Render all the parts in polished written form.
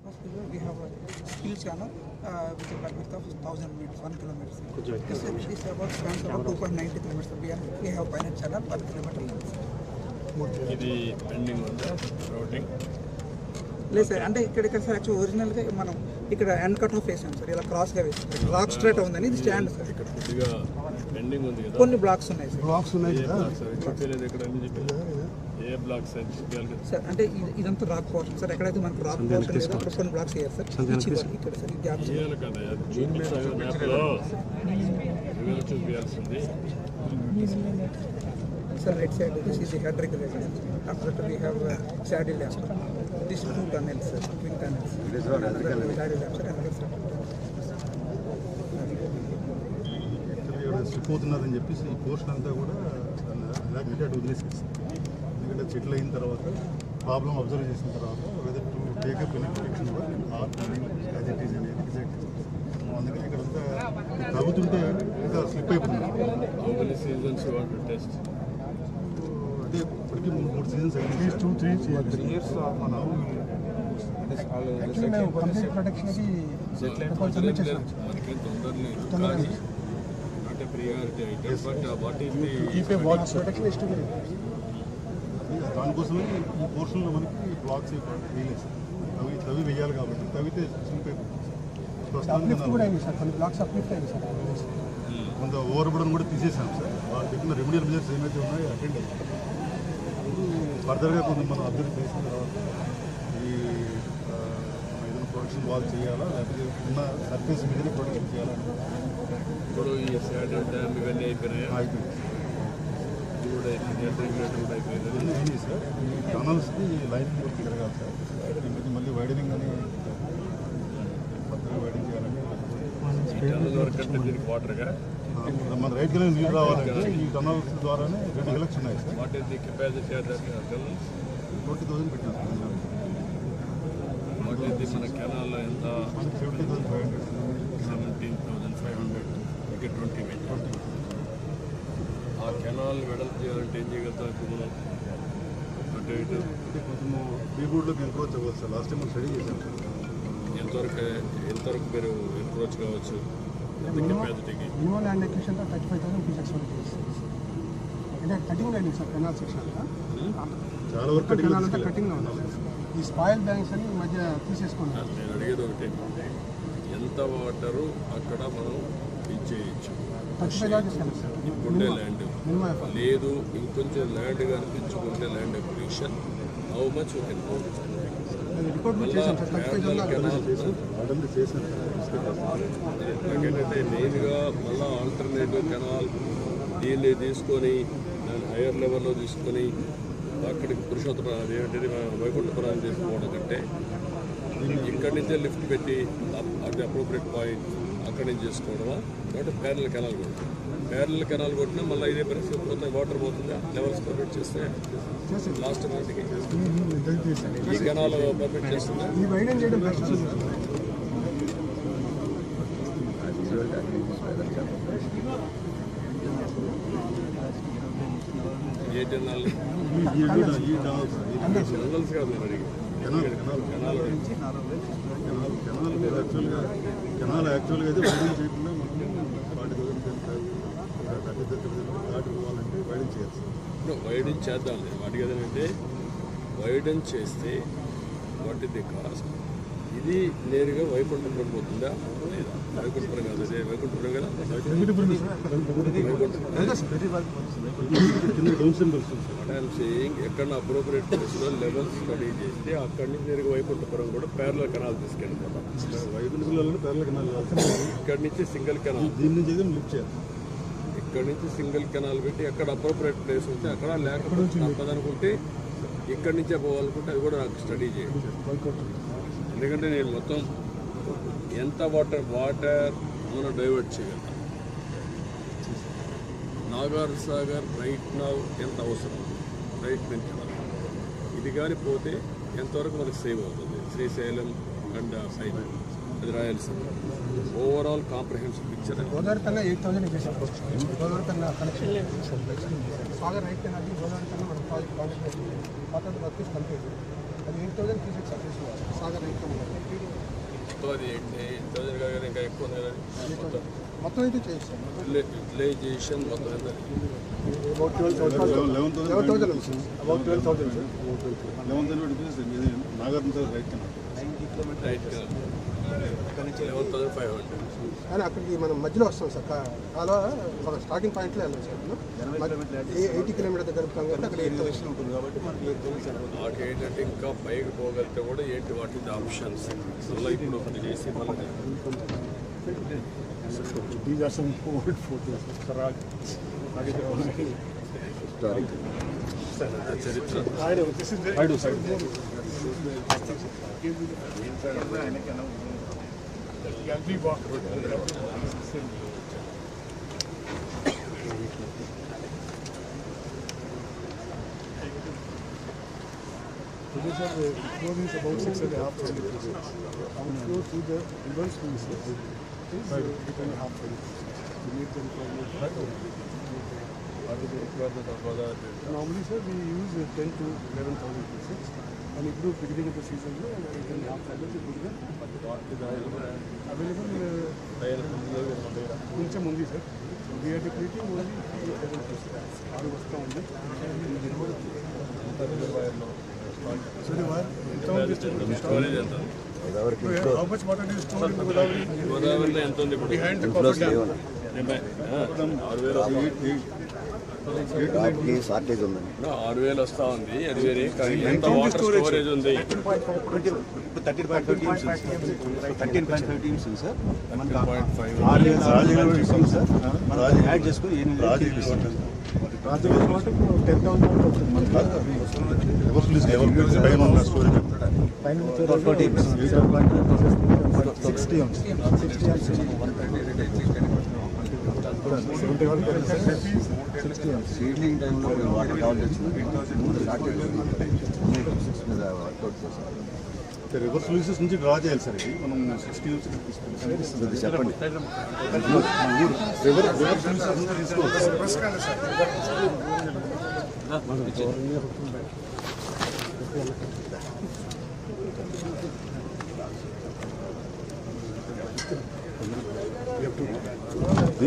We have a skill channel with a bandwidth of 1,000 meters, 1 kilometer. This about spans about 2.90 kilometers. We have pilot channel 1 kilometer length. ఇది pending ఉందా routing లేదు sir, అంటే ఇక్కడ sir actual ఒరిజినల్గా మనం ఇక్కడ end cut off వేసాం sir, ఇలా క్రాస్గా వేసాం. రాక్ స్ట్రైట్ ఉందని ఇది స్టాండ్ సార్. ఇక్కడ కొద్దిగా పెండింగ్ ఉంది కదా, కొన్ని బ్లాక్స్ ఉన్నాయి సార్. బ్లాక్స్ ఉన్నాయి ఏ బ్లాక్స్ చెప్పలేదు ఇక్కడ అన్ని చెప్పలేదు. ఏ బ్లాక్స్ అని చెప్పాలి కదా సార్. అంటే ఇదంతా రాక్ పోర్షన్ సార్. ఎక్కడైతే మనకు రాక్ పోర్షన్ లేదో అక్కడ కొన్ని బ్లాక్స్ వేయాలి సార్. ఇక్కడ సార్ ఈ గ్యాప్ చేయాలి కదా, చూపించాలి మ్యాప్లో చూపించాల్సింది. Sir, right side, this is the head regulator. After that, we have saddle lamp. These two tunnels, sir, twin tunnels. This is saddle lamp, sir, another sir. Slip అవుతున్నదని చెప్పేసి ఈ portion అంతా కూడా ఇలాగంటే అటు వదిలేసేసి, ఎందుకంటే సెటిల్ అయిన తర్వాత ప్రాబ్లం అబ్జర్వ్ చేసిన తర్వాత whether to take up in protection as it is అనేది డిసైడ్ చేస్తాం. అందుకని ఇక్కడంతా తగ్గుతుంటే ఇంకా స్లిప్ అయిపోతుంది. సీజన్స్ టెస్ట్ అంటే ఇప్పటికీ 3 సీజన్స్ అయింది. 2-3 years మనం కంప్లీట్ ప్రొటెక్షన్ మనకి తొందరలేదు కానీ not a priority item. But what is the keep a watch protection is to be దానికోసమే ఈ పోర్షన్లో మనకి బ్లాక్స్ వేయలేదు. తవి వేయాలి కాబట్టి తవితే స్లిప్ అయిపోతుంది. కొంత ఓవర్బుడన్ కూడా తీసేసాం సార్. వాళ్ళు పెట్టిన రెమెడియల్ మెజర్స్ ఏమైతే ఉన్నాయో అటెండ్ అయ్యాయి. ఫర్దర్గా కొంచెం మనం అబ్జర్వ్ చేసిన తర్వాత ఈ ఏదైనా ప్రొడక్షన్ వాల్ చేయాలా లేకపోతే ఉన్న సర్ఫేస్ మీదనే ప్రొడక్షన్ చేయాలని ఇప్పుడు ఈ శాడల్ డ్యామ్ ఇవన్నీ అయిపోయినాయి. అయిపోయింది. ఇది కూడా అయిపోయింది, రెగ్యులేటర్ కూడా అయిపోయింది. ఇవన్నీ అయినాయి సార్. ఈ టనల్స్కి లైనింగ్ వర్క్ జరగాలి సార్. దీనికి మళ్ళీ వైడనింగ్ అని ఫర్దర్గా వైడింగ్ చేయాలని టనల్ వర్క్ అంటే దీనికి వాటర్గా మన రైట్ కింద నీళ్ళు రావాలంటే ఈ టనల్స్ ద్వారానే 2 ఎలక్స్ ఉన్నాయి sir. What is the capacity of that tunnel? 20,000 పెట్టాం సార్. వాట్ ఈస్ ది మన కెనాల్లో ఎంత? 70,500. 17,500 ఇక 20 ఆ కెనాల్ వెడల్పు చేయాలంటే ఏం చేయగలుగుతాం ఇప్పుడు మనం? అటు ఇటు అంటే కొంచెం బీబోర్డ్లోకి ఎంక్రోచ్ అవ్వాలి సార్. లాస్ట్ టైం మనం స్టడీ చేశాం సార్. ఎంతవరకు మీరు ఎంక్రోచ్ కావచ్చు కెపాసిటీకి? మినిమం ల్యాండ్ ఎక్విజిషన్ 35,000 పీసెస్ అంటే కటింగ్ అయింది సార్. కెనాల్ సెక్షన్ చాలా వరకు కెనాల్ అంతా కటింగ్ ఉంది. ఈ స్పాయిల్ బ్యాంక్స్ అని ఈ మధ్య తీసేసుకున్నాం. నేను అడిగేది ఒకటి, ఎంత వాటరు అక్కడ మనం ఇచ్చేయచ్చు? 35,000 తీసుకెళ్ళాలి సార్. ఉండే ల్యాండ్ మినిమం లేదు, ఇంకొంచెం ల్యాండ్ కనిపించుకుంటే land acquisition how much you can go? Report చేశాం సార్. 35,000 ఆర్డర్లు చేశాను నాకేంటంటే మెయిన్గా మళ్ళీ ఆల్టర్నేటివ్ కెనాల్ దీన్ని తీసుకొని దాన్ని హైయర్ లెవెల్లో తీసుకొని అక్కడికి పురుషోత్తమ అదేంటిది వైకుంఠపురాన్ని తీసుకోవడం కంటే ఇక్కడి నుంచే లిఫ్ట్ పెట్టి అది అప్రోప్రియట్ పాయింట్ అక్కడి నుంచి చేసుకోవడమా, కాబట్టి ప్యారల్ కెనాల్ కొట్టాం. ప్యారల్ కెనాల్ కొట్టినా మళ్ళీ ఇదే పరిస్థితి పోతే వాటర్ పోతుందా? లెవెల్స్ పర్మిట్ చేస్తే లాస్ట్ నాటికి ఈ కెనాల్ పర్మిట్ చేస్తుందా? ఈ వైడెన్ చేయడం బెస్ట్. ఏ కెనాల్? ఈ కెనాల్స్ కాదు నేను అడిగి కెనాల్ యాక్చువల్గా అయితే వైడింగ్ చేయకుండా మనం 40,000 దాటి పోవాలంటే వైడింగ్ చేయాలి. వైడెన్ చేద్దాం. నేను వాటికి ఏదంటే వైడెన్ చేస్తే వాట్ ఇస్ ది కాస్ట్? ఇది నేరుగా వైకుంఠపురం పోతుందా లేదా? వైకుంఠపురం కాదు, అదే వైకుంఠపురం కదా. ఎక్కడ అప్రోప్రియట్ ప్లేస్లో లెవెల్స్ స్టడీ చేస్తే అక్కడి నుంచి నేరుగా వైకుంఠపురం కూడా ప్యారలల్ కెనాల్ తీసుకెళ్ళిపోతాం. వైకుంఠపురంలో ప్యారలల్ కెనాల్ ఇక్కడి నుంచి సింగిల్ కెనాల్, దీని నుంచి అయితే లిఫ్ట్ చేయాలి. ఇక్కడి నుంచి సింగిల్ కెనాల్ పెట్టి ఎక్కడ అప్రోప్రియట్ ప్లేస్ ఉంటే అక్కడ, లేకపోతే తప్పదనుకుంటే ఇక్కడి నుంచే పోవాలనుకుంటే అది కూడా నాకు స్టడీ చేయండి. ఎందుకంటే నేను మొత్తం ఎంత వాటర్ మనం డైవర్ట్ చేయగలుగుతాం. నాగార్ సాగర్ రైట్ నౌ ఎంత అవసరం రైట్ నుంచి ఇది కానీ పోతే ఎంతవరకు మనకు సేవ్ అవుతుంది? శ్రీశైలం అండ్ సైడ్ అది రాయాల్సిన ఓవరాల్ కాంప్రహెన్సివ్ పిక్చర్. గోదావరి కన్నా 8,000 ఇచ్చేసాం. గోదావరి కన్నా connection Sagar right canal Godavari కన్నా మనం ప్రాజెక్ట్ కాంట్రిబ్యూట్ కంప్లీట్ అది 8,000 క్యూసెక్స్ సాగర్ మొత్తం అది 8,000 కాగానే ఇంకా ఎక్కువ ఉంది కదా మొత్తం అయితే చేస్తాం యూటిలైజేషన్ మొత్తం ఎంత about 12,000 about 12,000 sir 11,000 Nagarjuna right right 11,500 కానీ అక్కడికి మనం మధ్యలో వస్తాం సార్ అలా ఒక స్టార్టింగ్ పాయింట్లో వెళ్ళాం సార్ 80 కిలోమీటర్ దగ్గర కాబట్టి అక్కడ 8,000 ఉంటుంది కాబట్టి మనకి 8,000 వాటి ఏంటంటే ఇంకా పైకి పోగలిగితే కూడా ఏంటి వాటి ఆప్షన్స్ అలా ఇప్పుడు ఒకటి చేసి మళ్ళీ These are some old photos. చరిత్ర I know. This is very. I do. Gallery walk. Today, sir, the floor is about 6.5 meters. Outflow to the reverse is 8.5 meters. Normally, sir, we use 10 to 11,000 pieces. And if you beginning of the season, 8.5 meters కొంచెం ఉంది sir we are depleting only 11 pieces. 6 వస్తూ ఉంది storage ఎంత How much water is stored in the Godavari? గోదావరిలో ఎంత ఉంది ఇప్పుడు Behind the coffer dam. 6,000 shortage ఉందండి 6,000 వస్తా ఉంది అది వేరే కానీ ఎంత వాటర్ స్టోరేజ్ ఉంది 13.5 టీమ్స్ సార్ 13.5 సార్ మనం యాడ్ చేసుకుని 8,000 సీడ్లింగ్ టైంలో వాటర్ కావాలి రివర్స్ లూసెస్ నుంచి డ్రా చేయాలి సార్ ఇది మనం 60 నుంచి తీసుకుంటాం చెప్పండి రివర్స్ లూసెస్ నుంచి తీసుకోవచ్చు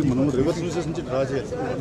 మనం రివర్స్ లూసెస్ నుంచి డ్రా చేయాలి